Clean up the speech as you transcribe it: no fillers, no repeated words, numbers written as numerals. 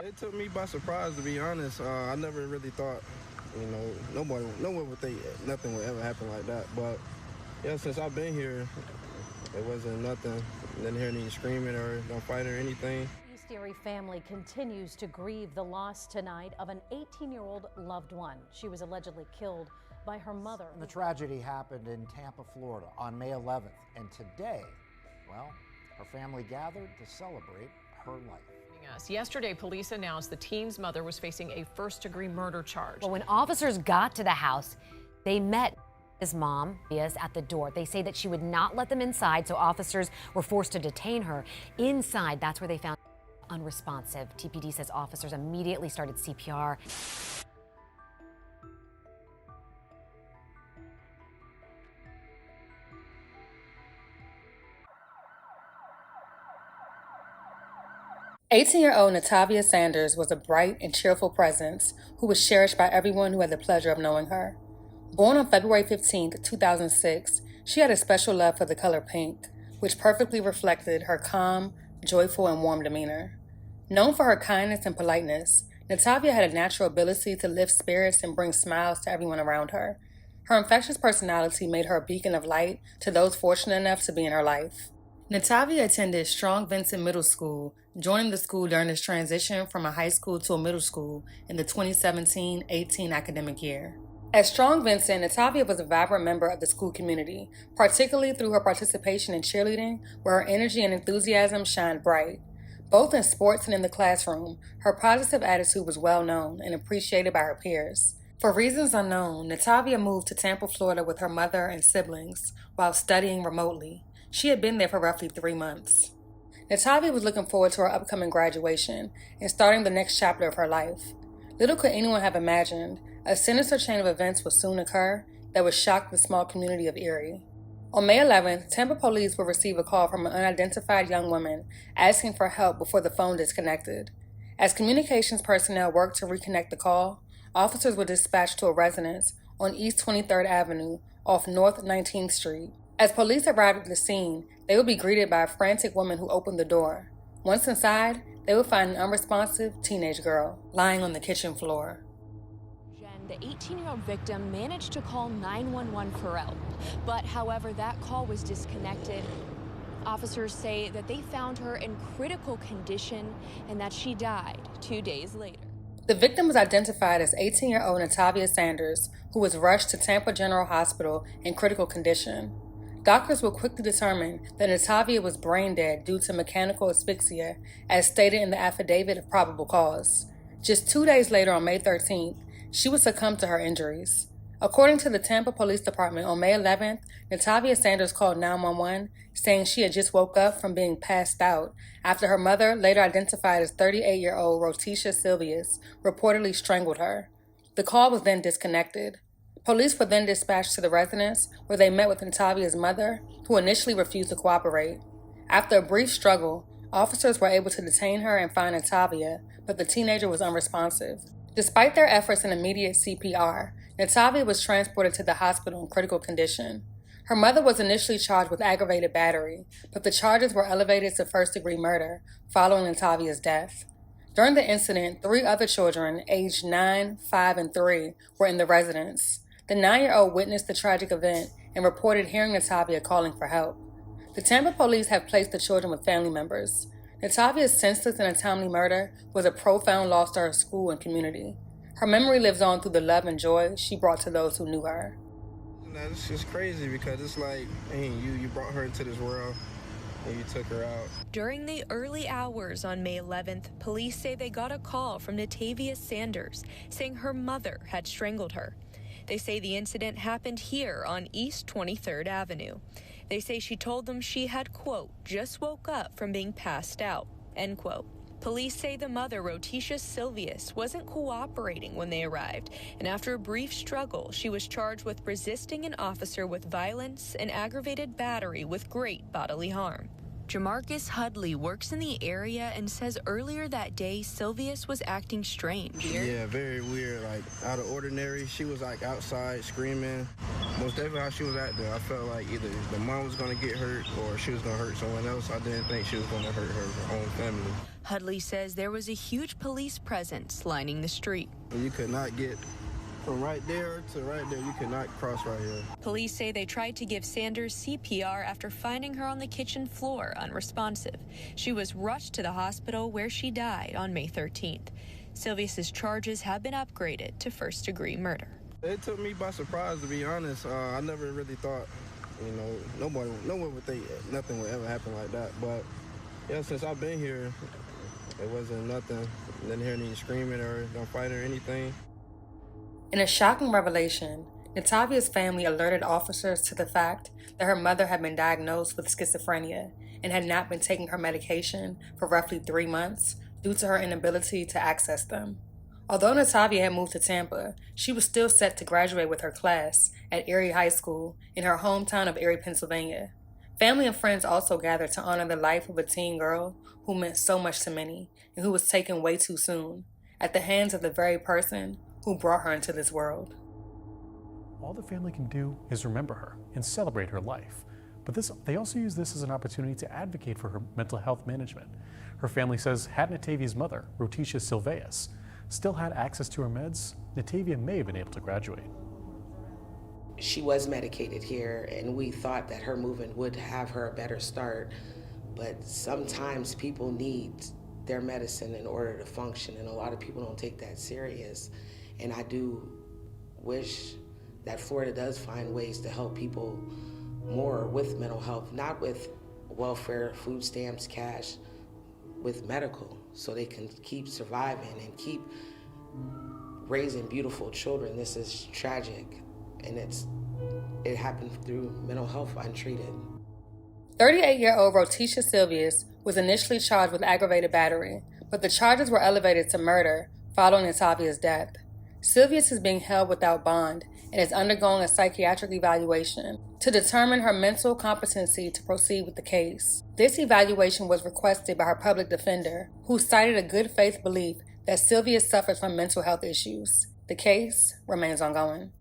It took me by surprise, to be honest. I never really thought, no one would think nothing would ever happen like that. But yeah, since I've been here, it wasn't nothing. Didn't hear any screaming or no fighting or anything. The Erie family continues to grieve the loss tonight of an 18-year-old loved one. She was allegedly killed by her mother. The tragedy happened in Tampa, Florida on May 11th. And today, well, her family gathered to celebrate her life. Yesterday, police announced the teen's mother was facing a first-degree murder charge. Well, when officers got to the house, they met his mom at the door. They say that she would not let them inside, so officers were forced to detain her. Inside, that's where they found unresponsive. TPD says officers immediately started CPR. "18-year-old Natavia Sanders was a bright and cheerful presence who was cherished by everyone who had the pleasure of knowing her. Born on February 15, 2006, she had a special love for the color pink, which perfectly reflected her calm, joyful, and warm demeanor. Known for her kindness and politeness, Natavia had a natural ability to lift spirits and bring smiles to everyone around her. Her infectious personality made her a beacon of light to those fortunate enough to be in her life. Natavia attended Strong Vincent Middle School, joining the school during its transition from a high school to a middle school in the 2017-18 academic year. At Strong Vincent, Natavia was a vibrant member of the school community, particularly through her participation in cheerleading, where her energy and enthusiasm shined bright. Both in sports and in the classroom, her positive attitude was well known and appreciated by her peers. For reasons unknown, Natavia moved to Tampa, Florida with her mother and siblings while studying remotely. She had been there for roughly 3 months. Natavia was looking forward to her upcoming graduation and starting the next chapter of her life. Little could anyone have imagined a sinister chain of events would soon occur that would shock the small community of Erie. On May 11th, Tampa police will receive a call from an unidentified young woman asking for help before the phone disconnected. As communications personnel worked to reconnect the call, officers were dispatched to a residence on East 23rd Avenue off North 19th Street. As police arrived at the scene, they would be greeted by a frantic woman who opened the door. Once inside, they would find an unresponsive teenage girl lying on the kitchen floor. The 18-year-old victim managed to call 911 for help, but however, that call was disconnected. Officers say that they found her in critical condition and that she died 2 days later. The victim was identified as 18-year-old Natavia Sanders, who was rushed to Tampa General Hospital in critical condition. Doctors will quickly determine that Natavia was brain dead due to mechanical asphyxia, as stated in the affidavit of probable cause. Just 2 days later, on May 13th, she would succumb to her injuries. According to the Tampa Police Department, on May 11th, Natavia Sanders called 911, saying she had just woke up from being passed out after her mother, later identified as 38-year-old Rotisha Silvius, reportedly strangled her. The call was then disconnected. Police were then dispatched to the residence, where they met with Natavia's mother, who initially refused to cooperate. After a brief struggle, officers were able to detain her and find Natavia, but the teenager was unresponsive. Despite their efforts in immediate CPR, Natavia was transported to the hospital in critical condition. Her mother was initially charged with aggravated battery, but the charges were elevated to first-degree murder following Natavia's death. During the incident, 3 other children, aged 9, 5, and 3, were in the residence. The 9-year-old witnessed the tragic event and reported hearing Natavia calling for help. The Tampa police have placed the children with family members. Natavia's senseless and untimely murder was a profound loss to her school and community. Her memory lives on through the love and joy she brought to those who knew her. It's just crazy because it's like, hey, you brought her into this world and you took her out. During the early hours on May 11th, police say they got a call from Natavia Sanders saying her mother had strangled her. They say the incident happened here on East 23rd Avenue. They say she told them she had, quote, just woke up from being passed out, end quote. Police say the mother, Rotisha Silvius, wasn't cooperating when they arrived, and after a brief struggle, she was charged with resisting an officer with violence and aggravated battery with great bodily harm. Jamarcus Hudley works in the area and says earlier that day, Silvius was acting strange. Yeah, very weird, like out of ordinary. She was like outside screaming. Most definitely how she was acting, I felt like either the mom was going to get hurt or she was going to hurt someone else. I didn't think she was going to hurt her own family. Hudley says there was a huge police presence lining the street. You could not get from right there to right there. You could not cross right here. Police say they tried to give Sanders CPR after finding her on the kitchen floor unresponsive. She was rushed to the hospital where she died on May 13th. Silvius's charges have been upgraded to first-degree murder. It took me by surprise, to be honest. I never really thought, no one would think nothing would ever happen like that. But yeah, since I've been here, it wasn't nothing. Didn't hear any screaming or don't fight or anything. In a shocking revelation, Natavia's family alerted officers to the fact that her mother had been diagnosed with schizophrenia and had not been taking her medication for roughly 3 months due to her inability to access them. Although Natavia had moved to Tampa, she was still set to graduate with her class at Erie High School in her hometown of Erie, Pennsylvania. Family and friends also gathered to honor the life of a teen girl who meant so much to many and who was taken way too soon at the hands of the very person who brought her into this world. All the family can do is remember her and celebrate her life. But they also use this as an opportunity to advocate for her mental health management. Her family says had Natavia's mother, Rotisha Silveus, still had access to her meds, Natavia may have been able to graduate. She was medicated here, and we thought that her movement would have her a better start. But sometimes people need their medicine in order to function, and a lot of people don't take that serious. And I do wish that Florida does find ways to help people more with mental health, not with welfare, food stamps, cash, with medical, so they can keep surviving and keep raising beautiful children. This is tragic, and it happened through mental health untreated. 38-year-old Rotisha Silvius was initially charged with aggravated battery, but the charges were elevated to murder following Natavia's death. Silvius is being held without bond and is undergoing a psychiatric evaluation to determine her mental competency to proceed with the case. This evaluation was requested by her public defender, who cited a good faith belief that Silvius suffers from mental health issues. The case remains ongoing.